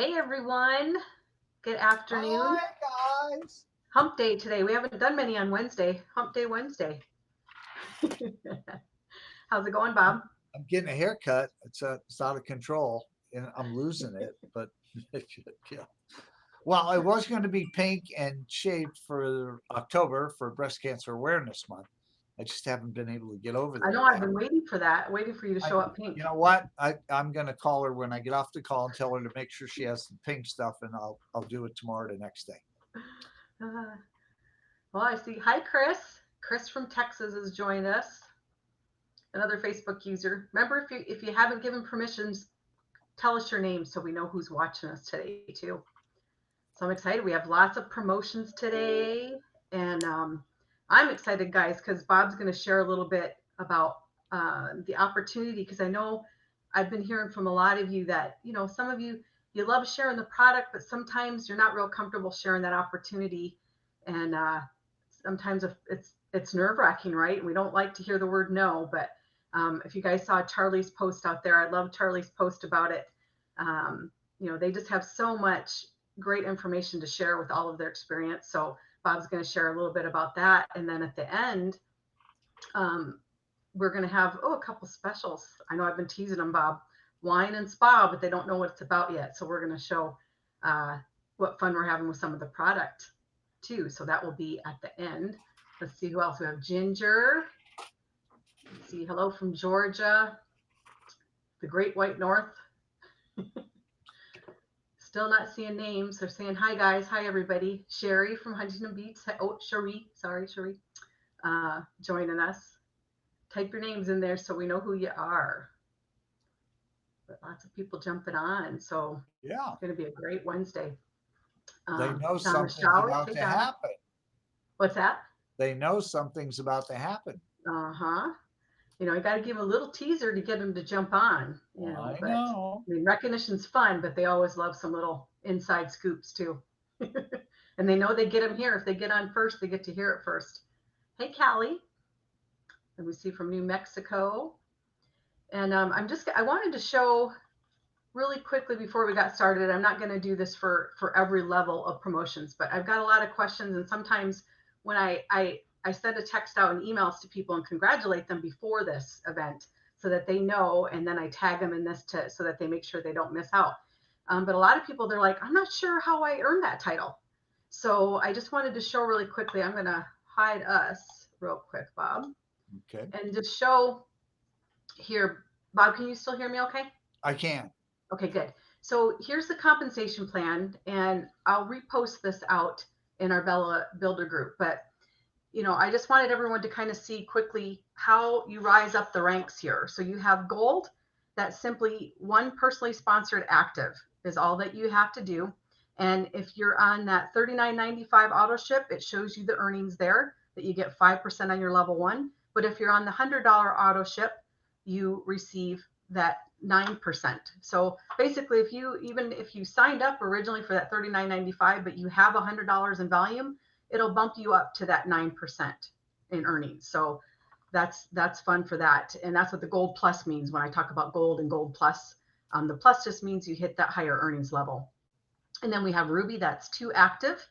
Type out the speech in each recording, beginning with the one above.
Hey everyone, good afternoon. Hi, guys. Hump day today. We haven't done many on Wednesday. Hump day Wednesday. How's it going, Bob? I'm getting a haircut. It's out of control, and I'm losing it. But yeah. Well, it was going to be pink and shaved for October for Breast Cancer Awareness Month. I just haven't been able to get over I there know I've yet. been waiting for that, waiting for you to I, show up pink. you know what? I'm going to call her when I get off the call and tell her to make sure she has the pink stuff, and I'll do it tomorrow, the next day. Uh, well, I see. Hi, Chris. Chris from Texas has joined us. Another Facebook user. Remember, if you haven't given permissions, tell us your name so we know who's watching us today too. So I'm excited. We have lots of promotions today, and I'm excited, guys, because Bob's going to share a little bit about the opportunity. Because I know I've been hearing from a lot of you that some of you love sharing the product, but sometimes you're not real comfortable sharing that opportunity, and sometimes it's nerve wracking, right? We don't like to hear the word no, but if you guys saw Charlie's post out there, I love Charlie's post about it. They just have so much great information to share with all of their experience. So Bob's going to share a little bit about that. And then at the end, we're going to have, a couple specials. I know I've been teasing them, Bob. Wine and spa, but they don't know what it's about yet. So we're going to show what fun we're having with some of the product too. So that will be at the end. Let's see who else. We have Ginger. Let's see, hello from Georgia, the Great White North. Still not seeing names. They're saying hi, guys. Hi, everybody. Sherry from Huntington Beach. Oh, Cherie. Sorry, Cherie. Joining us. Type your names in there so we know who you are. But lots of people jumping on. So Yeah, it's going to be a great Wednesday. they know Donna something's Shower. about Hey, to Donna. happen. What's that? They know something's about to happen. Uh-huh. You got to give a little teaser to get them to jump on, I but know. I mean, recognition's fun, but they always love some little inside scoops too. And they know they get them here. If they get on first, they get to hear it first. Hey, Callie. And we see from New Mexico. And I wanted to show really quickly before we got started. I'm not going to do this for every level of promotions, but I've got a lot of questions. And sometimes when I send a text out and emails to people and congratulate them before this event so that they know, and then I tag them in this so that they make sure they don't miss out. But a lot of people, they're like, I'm not sure how I earned that title. So I just wanted to show really quickly. I'm going to hide us real quick, Bob. Okay. And just show here. Bob, can you still hear me okay? I can. Okay, good. So here's the compensation plan, and I'll repost this out in our Bella Builder group. But I just wanted everyone to kind of see quickly how you rise up the ranks here. So you have gold. That's simply one personally sponsored active is all that you have to do. And if you're on that $39.95 auto ship, it shows you the earnings there that you get 5% on your level one. But if you're on the $100 auto ship, you receive that 9%. So basically, if you signed up originally for that $39.95, but you have $100 in volume, it'll bump you up to that 9% in earnings. So that's fun for that. And that's what the gold plus means when I talk about gold and gold plus. The plus just means you hit that higher earnings level. And then we have Ruby, that's 2 active.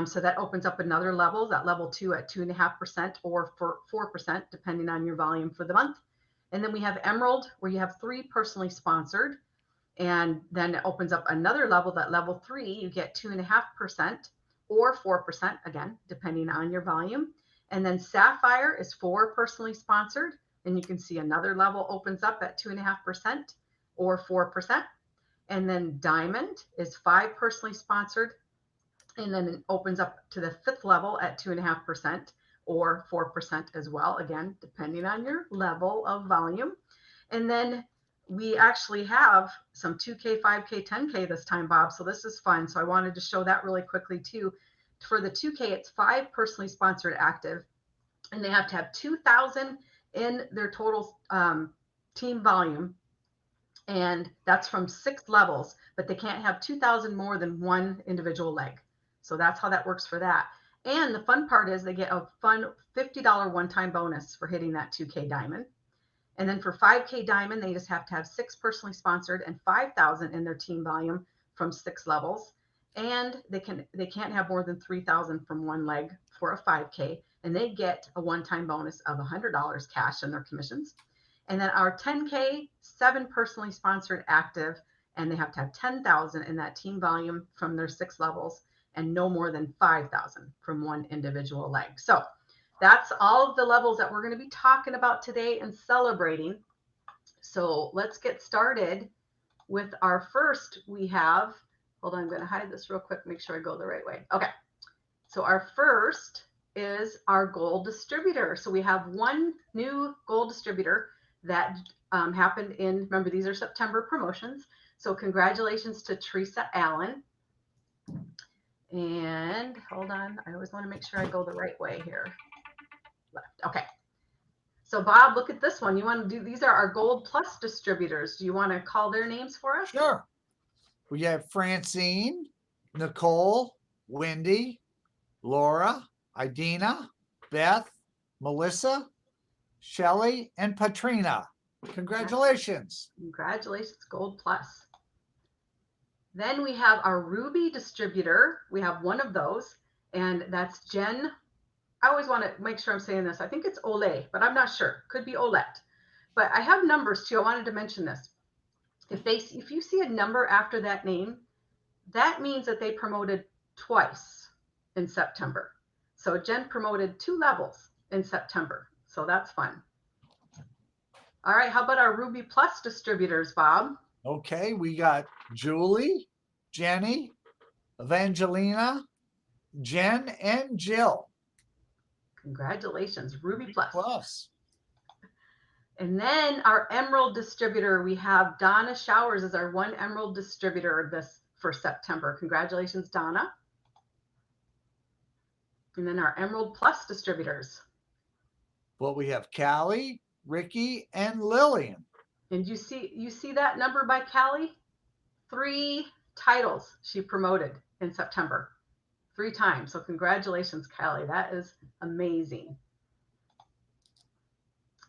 So that opens up another level, that level 2 at 2.5% or for 4%, depending on your volume for the month. And then we have Emerald, where you have 3 personally sponsored. And then it opens up another level, that level 3, you get 2.5% or 4%, again, depending on your volume. And then Sapphire is 4 personally sponsored. And you can see another level opens up at 2.5% or 4%. And then Diamond is 5 personally sponsored. And then it opens up to the 5th level at 2.5% or 4% as well, again, depending on your level of volume. And then we actually have some 2K, 5K, 10K this time, Bob. So this is fun. So I wanted to show that really quickly too. For the 2K, it's 5 personally sponsored active, and they have to have 2,000 in their total team volume. And that's from 6 levels, but they can't have 2,000 more than one individual leg. So that's how that works for that. And the fun part is they get a fun $50 one-time bonus for hitting that 2K diamond. And then for 5K diamond, they just have to have 6 personally sponsored and 5,000 in their team volume from 6 levels, and they can't have more than 3,000 from one leg for a 5K, and they get a one-time bonus of $100 cash in their commissions. And then our 10K, 7 personally sponsored active, and they have to have 10,000 in that team volume from their 6 levels, and no more than 5,000 from one individual leg. So that's all of the levels that we're going to be talking about today and celebrating. So let's get started with our first. We have, hold on, I'm going to hide this real quick, make sure I go the right way. Okay. So our first is our gold distributor. So we have one new gold distributor that happened in, remember, these are September promotions. So congratulations to Teresa Allen. And hold on, I always want to make sure I go the right way here. Left. Okay. So Bob, look at this one. You want to do, these are our Gold Plus distributors. Do you want to call their names for us? Sure. We have Francine, Nicole, Wendy, Laura, Idina, Beth, Melissa, Shelly, and Patrina. Congratulations. Congratulations, Gold Plus. Then we have our Ruby distributor. We have one of those, and that's Jen. I always want to make sure I'm saying this. I think it's Ole, but I'm not sure. Could be Olette. But I have numbers too. I wanted to mention this. If you see a number after that name, that means that they promoted twice in September. So Jen promoted 2 levels in September. So that's fun. All right, how about our Ruby Plus distributors, Bob? Okay, we got Julie, Jenny, Evangelina, Jen, and Jill. Congratulations, Ruby Plus. Plus. And then our Emerald distributor, we have Donna Showers as our one Emerald distributor this for September. Congratulations, Donna. And then our Emerald Plus distributors. Well, we have Callie, Ricky, and Lillian. And you see that number by Callie? 3 titles she promoted in September. 3 times. So congratulations, Callie. That is amazing.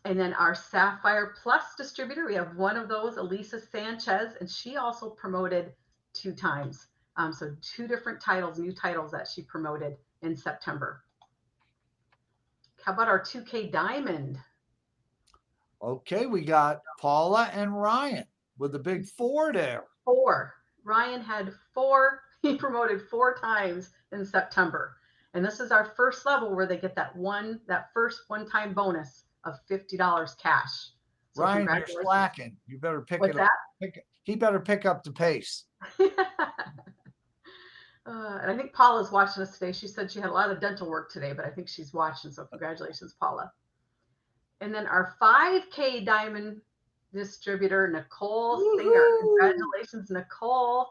And then our Sapphire Plus distributor, we have one of those, Elisa Sanchez, and she also promoted 2 times. So 2 different titles, new titles that she promoted in September. How about our 2K Diamond? Okay, we got Paula and Ryan with the big 4 there. 4. Ryan had 4. He promoted 4 times in September. And this is our first level where they get that first one-time bonus of $50 cash. So Ryan, you're slacking. You better pick What's it up. That? He better pick up the pace. And I think Paula's watching us today. She said she had a lot of dental work today, but I think she's watching. So congratulations, Paula. And then our 5K Diamond distributor, Nicole Singer. Congratulations, Nicole.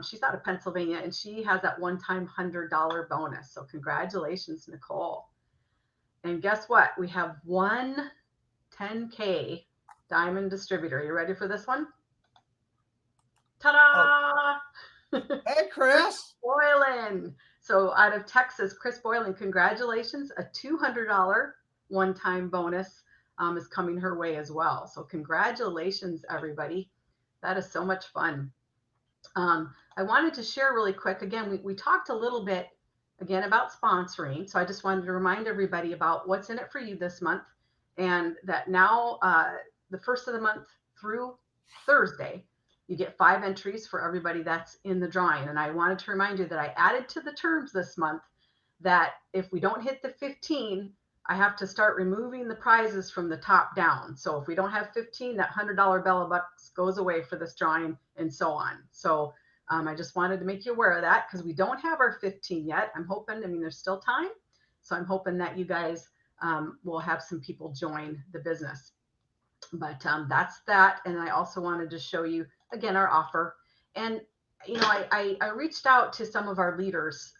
She's out of Pennsylvania, and she has that one-time $100 bonus. So congratulations, Nicole. And guess what? We have one 10K Diamond distributor. You ready for this one? Ta-da! Hey, Chris. Boylan. So out of Texas, Chris Boylan, congratulations. A $200 one-time bonus is coming her way as well. So congratulations, everybody. That is so much fun. I wanted to share really quick. Again, we talked a little bit again about sponsoring. So I just wanted to remind everybody about what's in it for you this month, and that now the first of the month through Thursday, you get 5 entries for everybody that's in the drawing. And I wanted to remind you that I added to the terms this month that if we don't hit the 15, I have to start removing the prizes from the top down. So if we don't have 15, that $100 Bella Bucks goes away for this drawing, and so on. So I just wanted to make you aware of that, because we don't have our 15 yet. I'm hoping, there's still time. So I'm hoping that you guys will have some people join the business. But that's that. And I also wanted to show you, again, our offer. And, I reached out to some of our leaders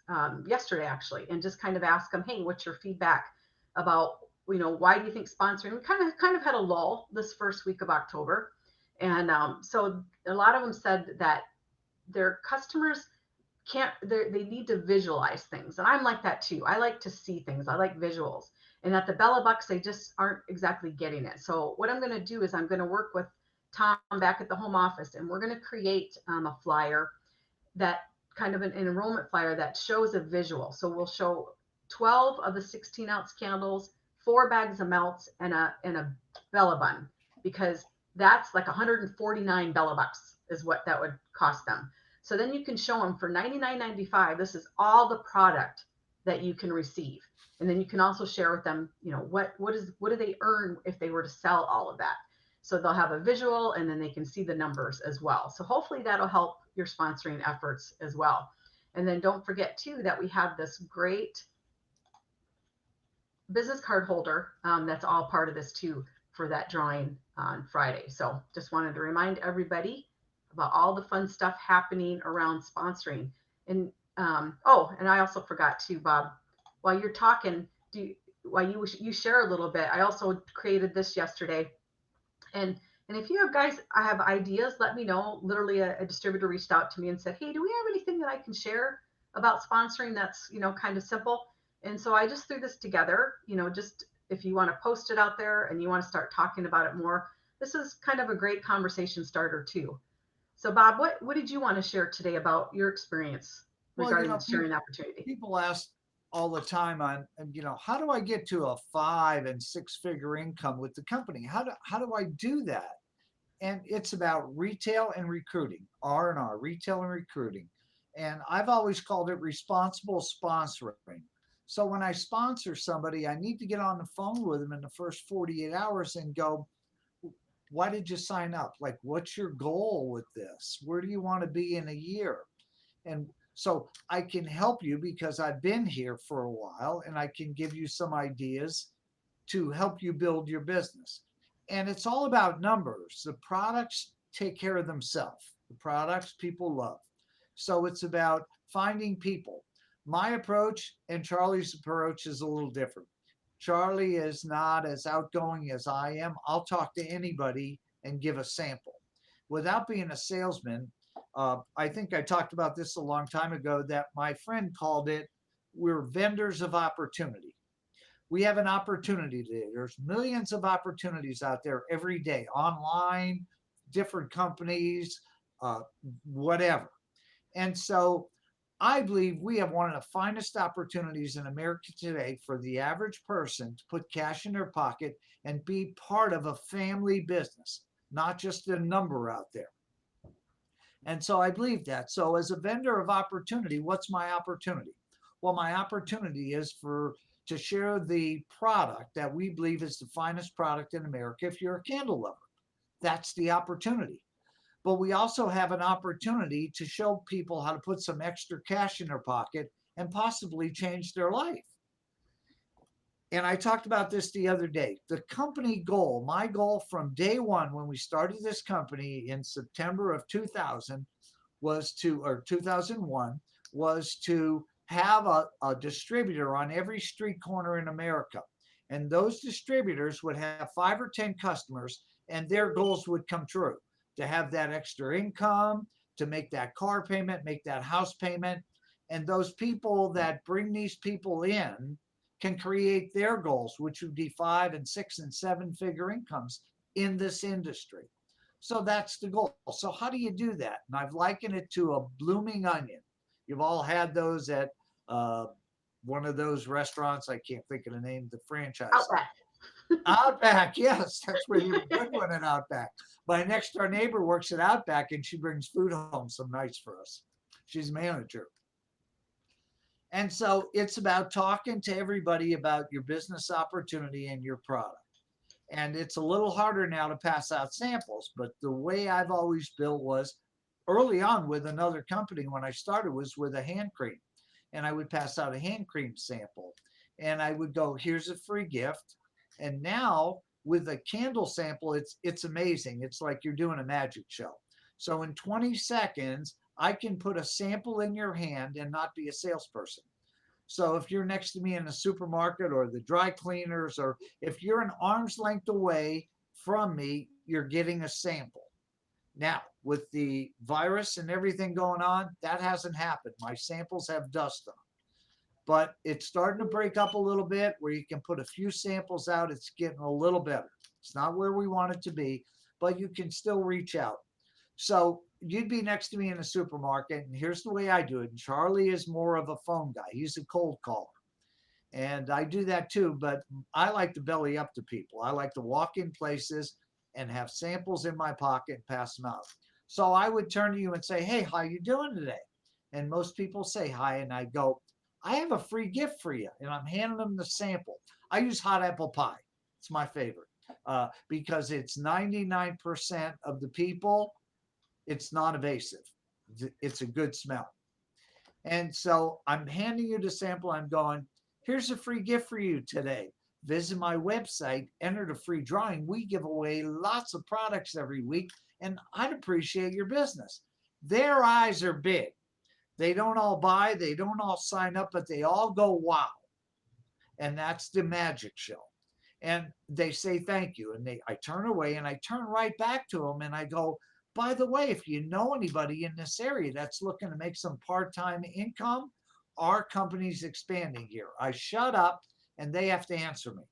yesterday, actually, and just kind of asked them, hey, what's your feedback about, why do you think sponsoring? We kind of had a lull this first week of October. And so a lot of them said that their customers they need to visualize things. And I'm like that too. I like to see things. I like visuals. And at the Bella Bucks, they just aren't exactly getting it. So what I'm going to do is I'm going to work with Tom back at the home office, and we're going to create a flyer. that kind of an enrollment flyer that shows a visual. So we'll show 12 of the 16-ounce candles, 4 bags of melts, and a Bella bun, because that's like 149 Bella bucks is what that would cost them. So then you can show them for 99.95. This is all the product that you can receive, and then you can also share with them, what do they earn if they were to sell all of that. So they'll have a visual, and then they can see the numbers as well. So hopefully that'll help your sponsoring efforts as well. And then don't forget too that we have this great business card holder, that's all part of this too, for that drawing on Friday. So just wanted to remind everybody about all the fun stuff happening around sponsoring. And and I also forgot too, Bob, while you're talking, while you share a little bit, I also created this yesterday. And if you have guys, I have ideas, let me know. Literally, a distributor reached out to me and said, "Hey, do we have anything that I can share about sponsoring that's kind of simple?" And so I just threw this together. Just if you want to post it out there and you want to start talking about it more, this is kind of a great conversation starter too. So Bob, what did you want to share today about your experience Well, regarding the sharing opportunity? people ask all the time on, how do I get to a 5 and 6 figure income with the company? How do I do that? And it's about retail and recruiting, R&R, retail and recruiting. And I've always called it responsible sponsoring. So when I sponsor somebody, I need to get on the phone with them in the first 48 hours and go, why did you sign up? Like, what's your goal with this? Where do you want to be in a year? And so I can help you because I've been here for a while and I can give you some ideas to help you build your business. And it's all about numbers. The products take care of themselves. The products people love. So it's about finding people. My approach and Charlie's approach is a little different. Charlie is not as outgoing as I am. I'll talk to anybody and give a sample. Without being a salesman, I think I talked about this a long time ago that my friend called it, we're vendors of opportunity. We have an opportunity today. There's millions of opportunities out there every day, online, different companies, uh, whatever. And so I believe we have one of the finest opportunities in America today for the average person to put cash in their pocket and be part of a family business, not just a number out there. And so I believe that. So as a vendor of opportunity, what's my opportunity? Well, my opportunity is for to share the product that we believe is the finest product in America if you're a candle lover. That's the opportunity. But we also have an opportunity to show people how to put some extra cash in their pocket and possibly change their life. And I talked about this the other day. The company goal, my goal from day one when we started this company in September of 2000 or 2001, was to have a distributor on every street corner in America. And those distributors would have 5 or 10 customers and their goals would come true, to have that extra income, to make that car payment, make that house payment. And those people that bring these people in can create their goals, which would be 5 and 6 and 7 figure incomes in this industry. So that's the goal. So how do you do that? And I've likened it to a blooming onion. You've all had those at uh, one of those restaurants. I can't think of the name of the franchise. Outback. Outback, yes, that's where you have a good one at Outback. My next door neighbor works at Outback and she brings food home some nights for us. She's manager. And so it's about talking to everybody about your business opportunity and your product. And it's a little harder now to pass out samples, but the way I've always built was early on with another company when I started was with a hand cream. And I would pass out a hand cream sample and I would go, here's a free gift. And now with a candle sample, it's amazing. It's like you're doing a magic show. So in 20 seconds, I can put a sample in your hand and not be a salesperson. So if you're next to me in the supermarket or the dry cleaners, or if you're an arm's length away from me, you're getting a sample. Now, with the virus and everything going on, that hasn't happened. My samples have dust on them. But it's starting to break up a little bit where you can put a few samples out. It's getting a little better. It's not where we want it to be, but you can still reach out. So you'd be next to me in a supermarket, and here's the way I do it. And Charlie is more of a phone guy. He's a cold caller. And I do that too, but I like to belly up to people. I like to walk in places and have samples in my pocket and pass them out. So I would turn to you and say, "Hey, how you doing today?" And most people say hi, and I go, "I have a free gift for you," and I'm handing them the sample. I use hot apple pie. It's my favorite because it's 99% of the people. It's not evasive. It's a good smell. And so I'm handing you the sample. I'm going, "Here's a free gift for you today. Visit my website, enter the free drawing. We give away lots of products every week, and I'd appreciate your business." Their eyes are big. They don't all buy, they don't all sign up, but they all go, "Wow." And that's the magic show. And they say thank you. And I turn away and I turn right back to them and I go, "By the way, if you know anybody in this area that's looking to make some part-time income, our company's expanding here." I shut up and they have to answer me.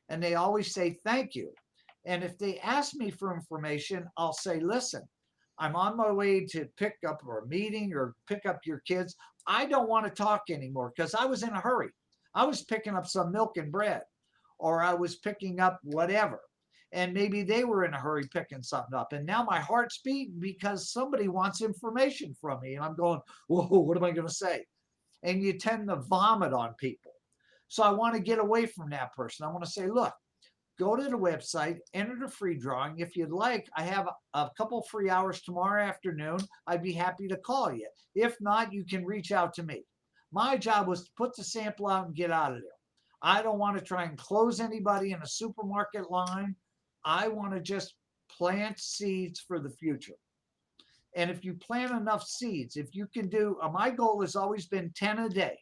And they always say thank you. And if they ask me for information, I'll say, "Listen, I'm on my way to pick up or a meeting or pick up your kids. I don't want to talk anymore because I was in a hurry. I was picking up some milk and bread, or I was picking up whatever." And maybe they were in a hurry picking something up. And now my heart's beating because somebody wants information from me. And I'm going, "Whoa, what am I going to say?" And you tend to vomit on people. So I want to get away from that person. I want to say, "Look, go to the website, enter the free drawing. If you'd like, I have a couple free hours tomorrow afternoon. I'd be happy to call you. If not, you can reach out to me." My job was to put the sample out and get out of there. I don't want to try and close anybody in a supermarket line. I want to just plant seeds for the future. And if you plant enough seeds, if you can do, my goal has always been 10 a day,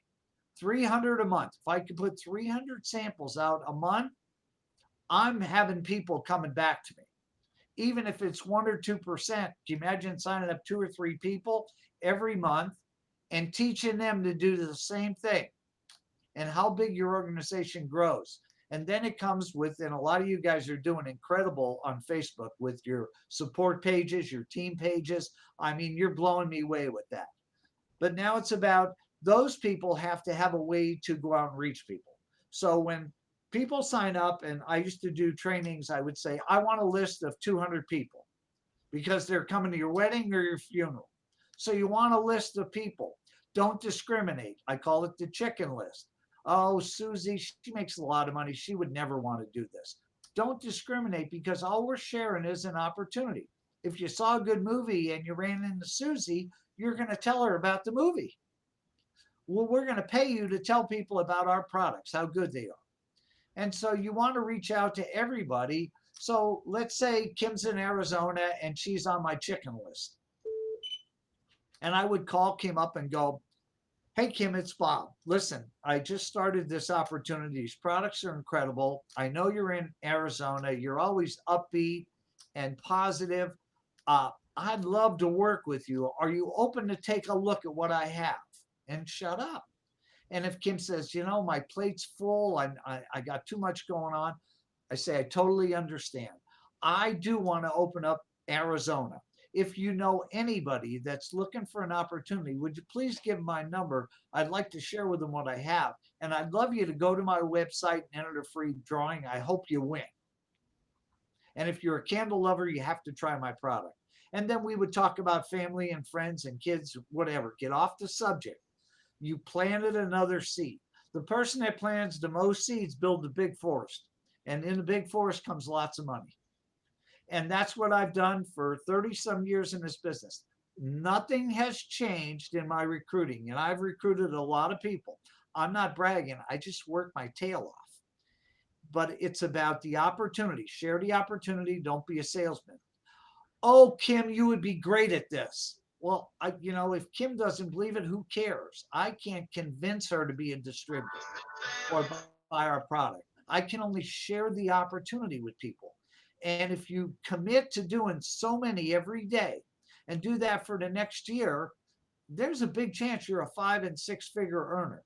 300 a month. If I could put 300 samples out a month, I'm having people coming back to me. Even if it's 1 or 2%, can you imagine signing up 2 or 3 people every month and teaching them to do the same thing and how big your organization grows? And then it comes with, and a lot of you guys are doing incredible on Facebook with your support pages, your team pages. I mean, you're blowing me away with that. But now it's about those people have to have a way to go out and reach people. So when people sign up, and I used to do trainings, I would say, "I want a list of 200 people because they're coming to your wedding or your funeral." So you want a list of people. Don't discriminate. I call it the chicken list. "Oh, Susie, she makes a lot of money. She would never want to do this." Don't discriminate because all we're sharing is an opportunity. If you saw a good movie and you ran into Susie, you're going to tell her about the movie. Well, we're going to pay you to tell people about our products, how good they are. And so you want to reach out to everybody. So let's say Kim's in Arizona and she's on my chicken list. And I would call Kim up and go, "Hey, Kim, it's Bob. Listen, I just started this opportunity. These products are incredible. I know you're in Arizona. You're always upbeat and positive. I'd love to work with you. Are you open to take a look at what I have?" And shut up. And if Kim says, "My plate's full, I got too much going on," I say, "I totally understand. I do want to open up Arizona. If you know anybody that's looking for an opportunity, would you please give my number? I'd like to share with them what I have. And I'd love you to go to my website and enter the free drawing. I hope you win. And if you're a candle lover, you have to try my product." And then we would talk about family and friends and kids, whatever. Get off the subject. You planted another seed. The person that plants the most seeds builds a big forest. And in the big forest comes lots of money. And that's what I've done for 30 some years in this business. Nothing has changed in my recruiting. And I've recruited a lot of people. I'm not bragging. I just work my tail off. But it's about the opportunity. Share the opportunity. Don't be a salesman. "Oh, Kim, you would be great at this." Well, if Kim doesn't believe it, who cares? I can't convince her to be a distributor or buy our product. I can only share the opportunity with people. And if you commit to doing so many every day and do that for the next year, there's a big chance you're a 5 and 6 figure earner,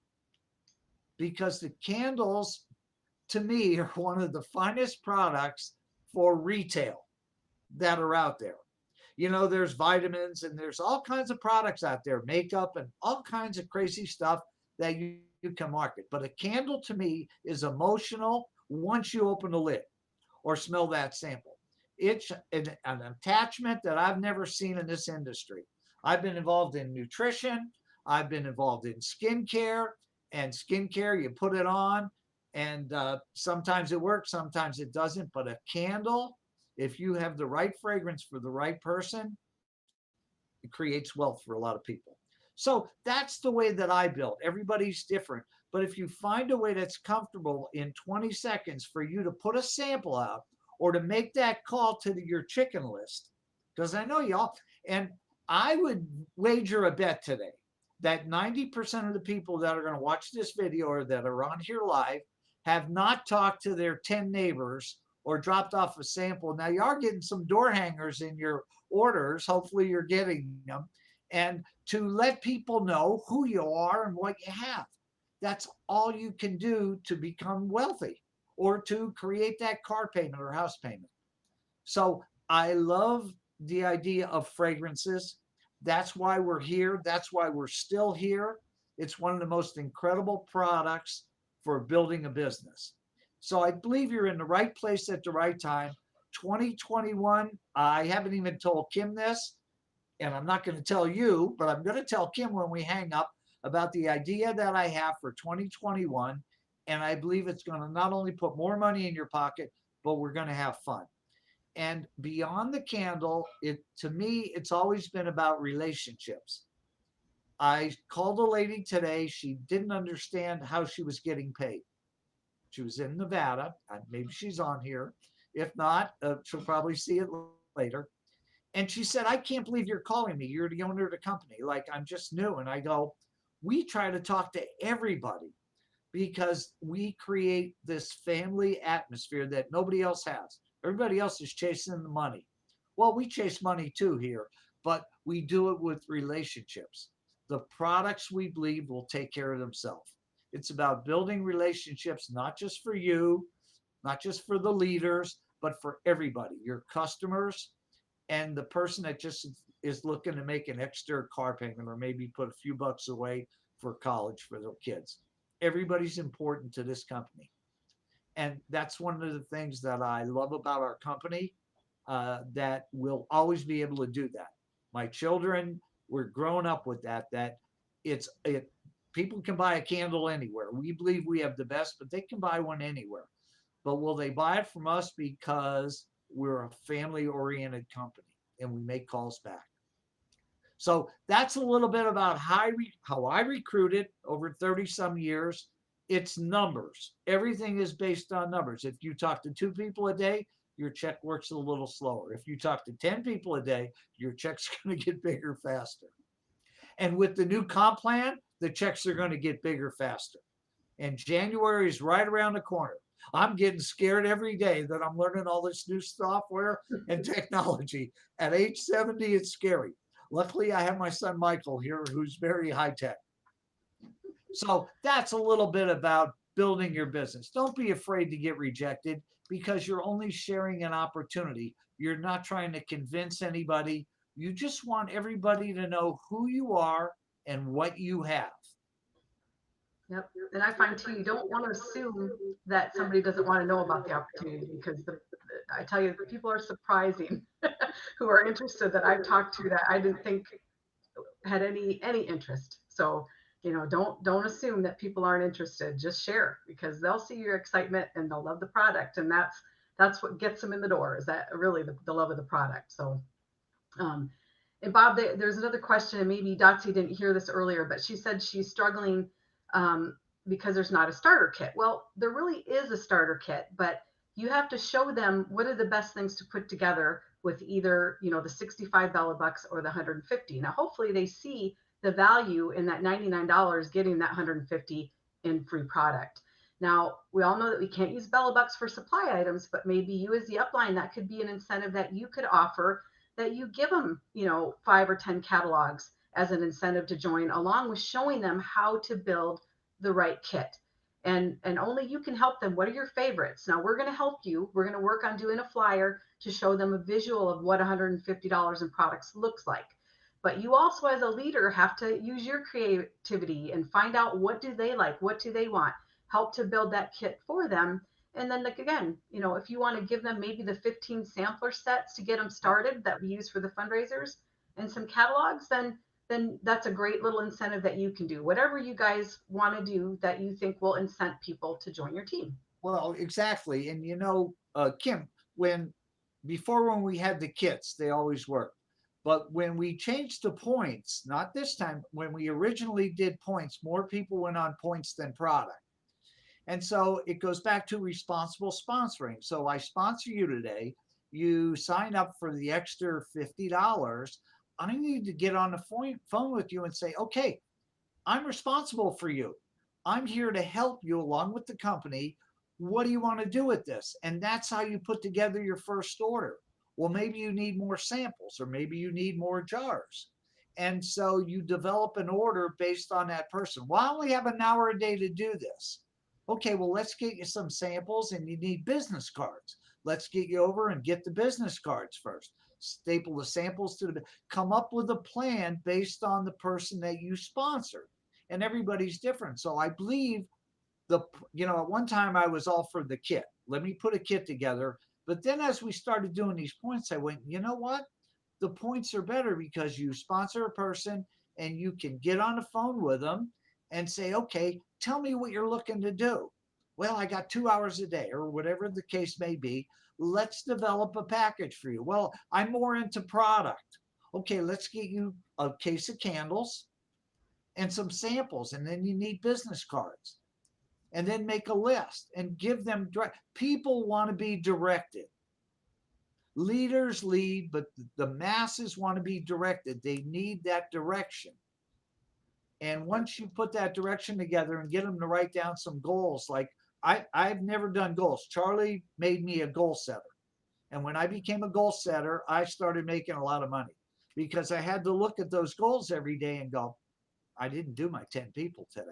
because the candles, to me, are one of the finest products for retail that are out there. There's vitamins and there's all kinds of products out there, makeup and all kinds of crazy stuff that you can market. But a candle to me is emotional once you open the lid or smell that sample. It's an attachment that I've never seen in this industry. I've been involved in nutrition, I've been involved in skincare, and skincare, you put it on, and sometimes it works, sometimes it doesn't. But a candle, if you have the right fragrance for the right person, it creates wealth for a lot of people. So that's the way that I build. Everybody's different. But if you find a way that's comfortable in 20 seconds for you to put a sample out or to make that call to your chicken list, because I know y'all, and I would wager a bet today that 90% of the people that are going to watch this video or that are on here live have not talked to their 10 neighbors or dropped off a sample. Now, you are getting some door hangers in your orders. Hopefully, you're getting them. And to let people know who you are and what you have. That's all you can do to become wealthy or to create that car payment or house payment. So I love the idea of fragrances. That's why we're here. That's why we're still here. It's one of the most incredible products for building a business. So I believe you're in the right place at the right time. 2021, I haven't even told Kim this, and I'm not going to tell you, but I'm going to tell Kim when we hang up about the idea that I have for 2021. And I believe it's going to not only put more money in your pocket, but we're going to have fun. And beyond the candle, it to me, it's always been about relationships. I called a lady today. She didn't understand how she was getting paid. She was in Nevada. Maybe she's on here. If not, she'll probably see it later. And she said, I can't believe you're calling me. You're the owner of the company. Like, I'm just new. And I go, we try to talk to everybody because we create this family atmosphere that nobody else has. Everybody else is chasing the money. Well, we chase money too here, but we do it with relationships. The products we believe will take care of themselves. It's about building relationships, not just for you, not just for the leaders, but for everybody, your customers, and the person that just is looking to make an extra car payment or maybe put a few bucks away for college for their kids. Everybody's important to this company. And that's one of the things that I love about our company, that we'll always be able to do that. My children, we're growing up with that, it people can buy a candle anywhere. We believe we have the best, but they can buy one anywhere. But will they buy it from us because we're a family oriented company and we make calls back? So that's a little bit about how I recruited over 30 some years. It's numbers. Everything is based on numbers. If you talk to 2 people a day, your check works a little slower. If you talk to 10 people a day, your check's going to get bigger faster. And with the new comp plan, the checks are going to get bigger faster. And January is right around the corner. I'm getting scared every day that I'm learning all this new software and technology. At age 70, it's scary. Luckily, I have my son Michael here, who's very high tech. So that's a little bit about building your business. Don't be afraid to get rejected because you're only sharing an opportunity. You're not trying to convince anybody. You just want everybody to know who you are and what you have. Yep. And I find too, you don't want to assume that somebody doesn't want to know about the opportunity because I tell you, the people are surprising who are interested that I've talked to that I didn't think had any interest. So, don't assume that people aren't interested. Just share because they'll see your excitement and they'll love the product, and that's what gets them in the door. Is that really the love of the product? So, and Bob, there's another question, and maybe Dotsie didn't hear this earlier, but she said she's struggling because there's not a starter kit. Well, there really is a starter kit, but you have to show them what are the best things to put together with either, the $65 bucks or the 150. Now, hopefully they see the value in that $99 getting that 150 in free product. Now, we all know that we can't use Bella Bucks for supply items, but maybe you as the upline, that could be an incentive that you could offer, that you give them, 5 or 10 catalogs as an incentive to join, along with showing them how to build the right kit. and only you can help them. What are your favorites? Now we're going to help you. We're going to work on doing a flyer to show them a visual of what $150 in products looks like. But you also, as a leader, have to use your creativity and find out what do they like, what do they want, help to build that kit for them. And then, like, again, if you want to give them maybe the 15 sampler sets to get them started that we use for the fundraisers and some catalogs, then that's a great little incentive that you can do. Whatever you guys want to do that you think will incent people to join your team. Well, exactly. And Kim, when we had the kits, they always worked. But when we changed to points, not this time, when we originally did points, more people went on points than product. And so it goes back to responsible sponsoring. So I sponsor you today. You sign up for the extra $50. I need to get on the phone with you and say, okay, I'm responsible for you. I'm here to help you along with the company. What do you want to do with this? And that's how you put together your first order. Well, maybe you need more samples, or maybe you need more jars. And so you develop an order based on that person. Well, I only have an hour a day to do this. Okay, well, let's get you some samples, and you need business cards. Let's get you over and get the business cards first. Staple the samples to come up with a plan based on the person that you sponsored. And everybody's different. So I believe at one time I was all for the kit. Let me put a kit together. But then as we started doing these points, I went, you know what? The points are better because you sponsor a person and you can get on the phone with them and say, okay, tell me what you're looking to do. Well, I got 2 hours a day, or whatever the case may be. Let's develop a package for you. Well, I'm more into product. Okay, let's get you a case of candles and some samples, and then you need business cards. And then make a list and give them people want to be directed. Leaders lead, but the masses want to be directed. They need that direction. And once you put that direction together and get them to write down some goals, like I've never done goals. Charlie made me a goal setter. And when I became a goal setter, I started making a lot of money because I had to look at those goals every day and go, I didn't do my 10 people today.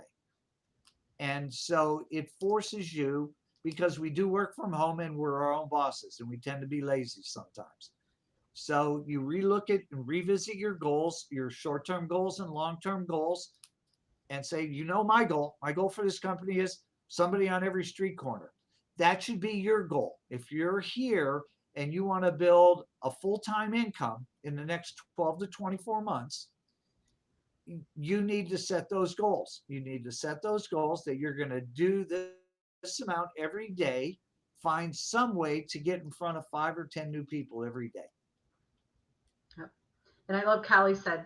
And so it forces you, because we do work from home and we're our own bosses and we tend to be lazy sometimes. So you relook at and revisit your goals, your short-term goals and long-term goals, and say, my goal. My goal for this company is somebody on every street corner. That should be your goal. If you're here and you want to build a full-time income in the next 12 to 24 months, you need to set those goals. You need to set those goals that you're going to do this amount every day. Find some way to get in front of 5 or 10 new people every day. Yep. And I love Callie said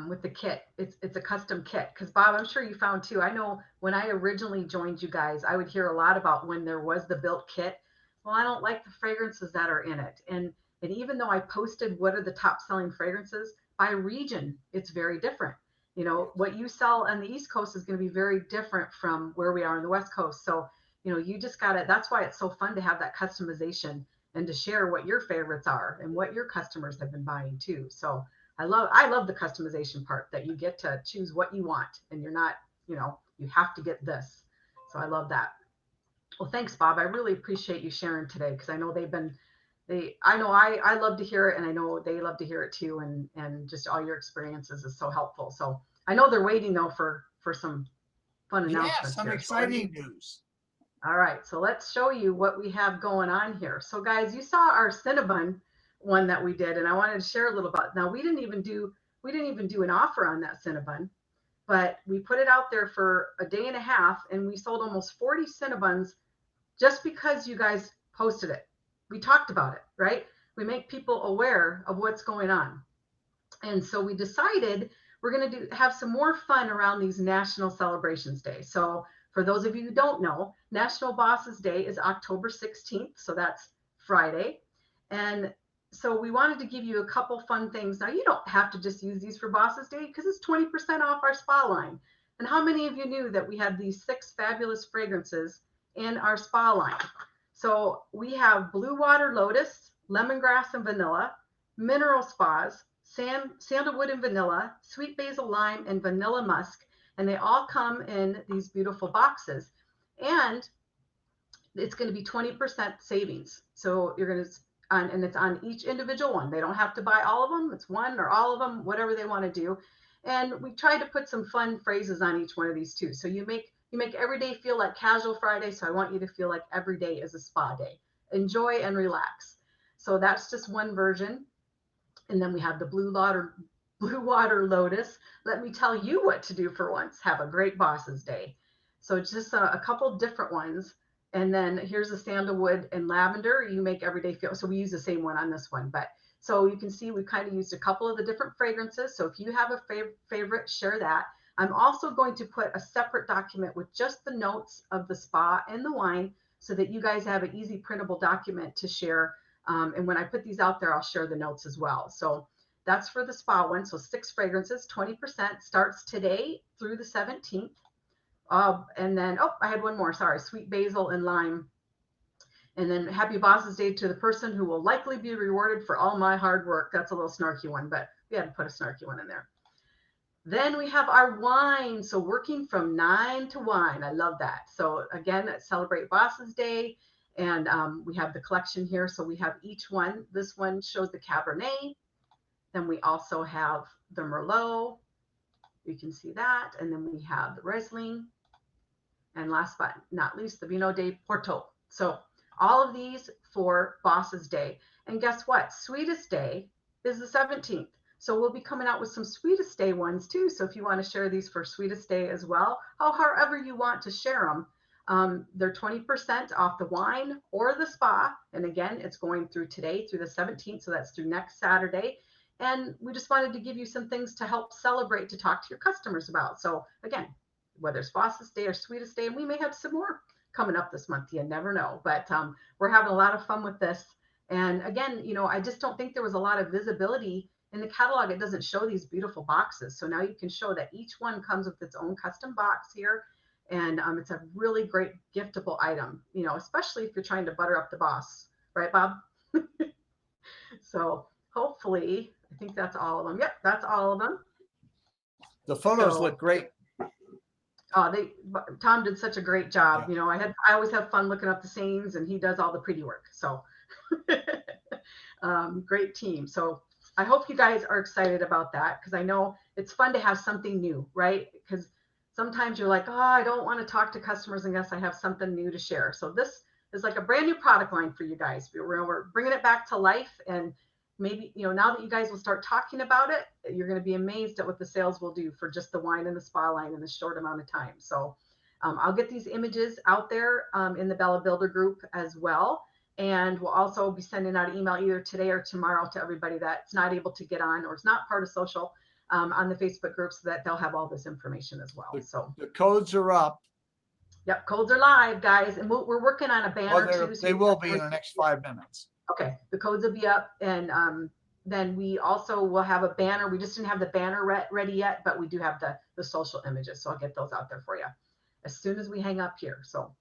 with the kit, it's a custom kit. Because Bob, I'm sure you found too. I know when I originally joined you guys, I would hear a lot about when there was the built kit. Well, I don't like the fragrances that are in it. And even though I posted what are the top selling fragrances by region, it's very different. What you sell on the East Coast is going to be very different from where we are on the West Coast. So, you just got to, that's why it's so fun to have that customization and to share what your favorites are and what your customers have been buying too. So I love the customization part, that you get to choose what you want and you're not, you have to get this. So I love that. Well, thanks, Bob. I really appreciate you sharing today, because I know I love to hear it, and I know they love to hear it too. And just all your experiences is so helpful. So I know they're waiting though for some fun announcements. Some here. exciting news. All right, so let's show you what we have going on here. So guys, you saw our Cinnabon one that we did, and I wanted to share a little about. Now we didn't even do an offer on that Cinnabon, but we put it out there for a day and a half, and we sold almost 40 Cinnabons just because you guys posted it. We talked about it, right? We make people aware of what's going on. And so we decided we're going to have some more fun around these National Celebrations Day. So for those of you who don't know, National Bosses Day is October 16th. So that's Friday. And so we wanted to give you a couple fun things. Now, you don't have to just use these for Bosses Day, because it's 20% off our spa line. And how many of you knew that we had these 6 fabulous fragrances in our spa line? So we have Blue Water Lotus, Lemongrass and Vanilla, Mineral Spas, Sandalwood and Vanilla, Sweet Basil Lime, and Vanilla Musk. And they all come in these beautiful boxes. And it's going to be 20% savings. So you're going to, and it's on each individual one. They don't have to buy all of them. It's one or all of them, whatever they want to do. And we try to put some fun phrases on each one of these too. So you make every day feel like casual Friday. So I want you to feel like every day is a spa day. Enjoy and relax. So that's just one version. And then we have the blue water lotus. Let me tell you what to do for once. Have a great boss's day. So just a couple different ones. And then here's the sandalwood and lavender. You make every day feel. So we use the same one on this one, but so you can see we've kind of used a couple of the different fragrances. So if you have a favorite, share that. I'm also going to put a separate document with just the notes of the spa and the wine so that you guys have an easy printable document to share. And when I put these out there, I'll share the notes as well. So that's for the spa one. So 6 fragrances, 20% starts today through the 17th. And then, I had one more. Sorry, sweet basil and lime. And then happy boss's day to the person who will likely be rewarded for all my hard work. That's a little snarky one, but we had to put a snarky one in there. Then we have our wine. So working from 9 to wine. I love that. So again, celebrate boss's day. And we have the collection here. So we have each one. This one shows the Cabernet. Then we also have the Merlot. You can see that. And then we have the Riesling. And last but not least, the Vino de Porto. So all of these for Boss's Day. And guess what? Sweetest Day is the 17th. So we'll be coming out with some Sweetest Day ones too. So if you want to share these for Sweetest Day as well, however you want to share them, they're 20% off the wine or the spa. And again, it's going through today through the 17th. So that's through next Saturday. And we just wanted to give you some things to help celebrate, to talk to your customers about. So again, whether it's Boss's Day or Sweetest Day, and we may have some more coming up this month. You never know. But we're having a lot of fun with this. And again, I just don't think there was a lot of visibility in the catalog. It doesn't show these beautiful boxes. So now you can show that each one comes with its own custom box here. And it's a really great giftable item, especially if you're trying to butter up the boss. Right, Bob? So hopefully, I think that's all of them. Yep, that's all of them. The photos look great. Tom did such a great job. Yeah. I always have fun looking up the scenes, and he does all the pretty work. So great team. So I hope you guys are excited about that, because I know it's fun to have something new, right? Because sometimes you're like, I don't want to talk to customers unless I have something new to share. So this is like a brand new product line for you guys. We're bringing it back to life, and maybe, now that you guys will start talking about it, you're going to be amazed at what the sales will do for just the wine and the spa line in this short amount of time. So I'll get these images out there in the Bella Builder group as well. And we'll also be sending out an email either today or tomorrow to everybody that's not able to get on or is not part of social on the Facebook group, so that they'll have all this information as well. So the codes are up. Yep, codes are live, guys. And we're working on a banner too. So they will be in the next 5 minutes. Okay, the codes will be up, and then we also will have a banner. We just didn't have the banner ready yet, but we do have the social images, so I'll get those out there for you as soon as we hang up here. So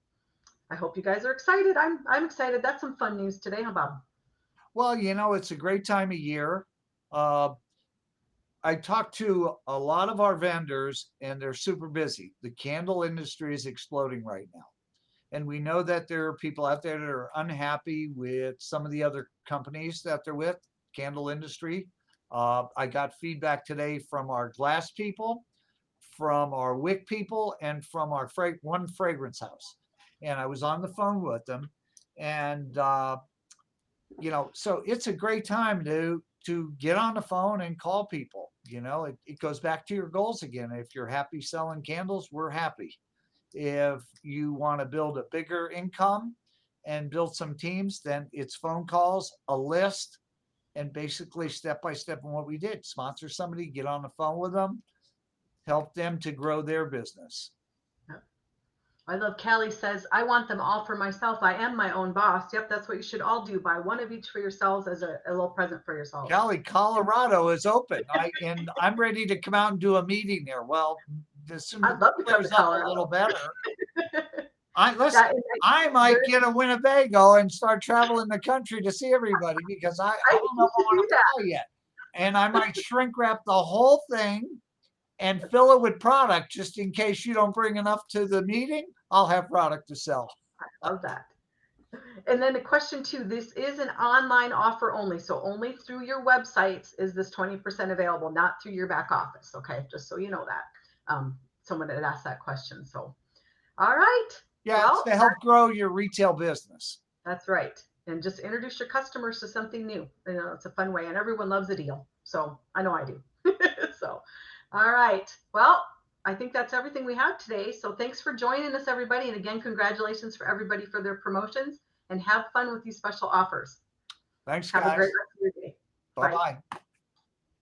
I hope you guys are excited. I'm excited. That's some fun news today, huh, Bob? Well, it's a great time of year. I talked to a lot of our vendors, and they're super busy. The candle industry is exploding right now. And we know that there are people out there that are unhappy with some of the other companies that they're with, candle industry. I got feedback today from our glass people, from our wick people, and from our one fragrance house. And I was on the phone with them. And, so it's a great time to get on the phone and call people. It goes back to your goals again. If you're happy selling candles, we're happy. If you want to build a bigger income and build some teams, then it's phone calls, a list, and basically step by step in what we did. Sponsor somebody, get on the phone with them, help them to grow their business. I love Callie says, I want them all for myself. I am my own boss. Yep, that's what you should all do. Buy one of each for yourselves as a little present for yourselves. Callie, Colorado is open. And I'm ready to come out and do a meeting there. Well, as soon as it clears up a little better, I might get a Winnebago and start traveling the country to see everybody, because I don't know if I want to fly yet. And I might shrink wrap the whole thing and fill it with product just in case you don't bring enough to the meeting. I'll have product to sell. I love that. And then the question 2, this is an online offer only. So only through your websites is this 20% available, not through your back office. Okay. Just so you know that. Someone had asked that question. So, all right. Yeah, Well, it's to help grow your retail business. that's right. And just introduce your customers to something new. You know, it's a fun way, and everyone loves a deal. So I know I do. So, all right. Well, I think that's everything we have today. So thanks for joining us, everybody. And again, congratulations for everybody for their promotions, and have fun with these special offers. Thanks, Have a great guys. rest of your day. Bye-bye.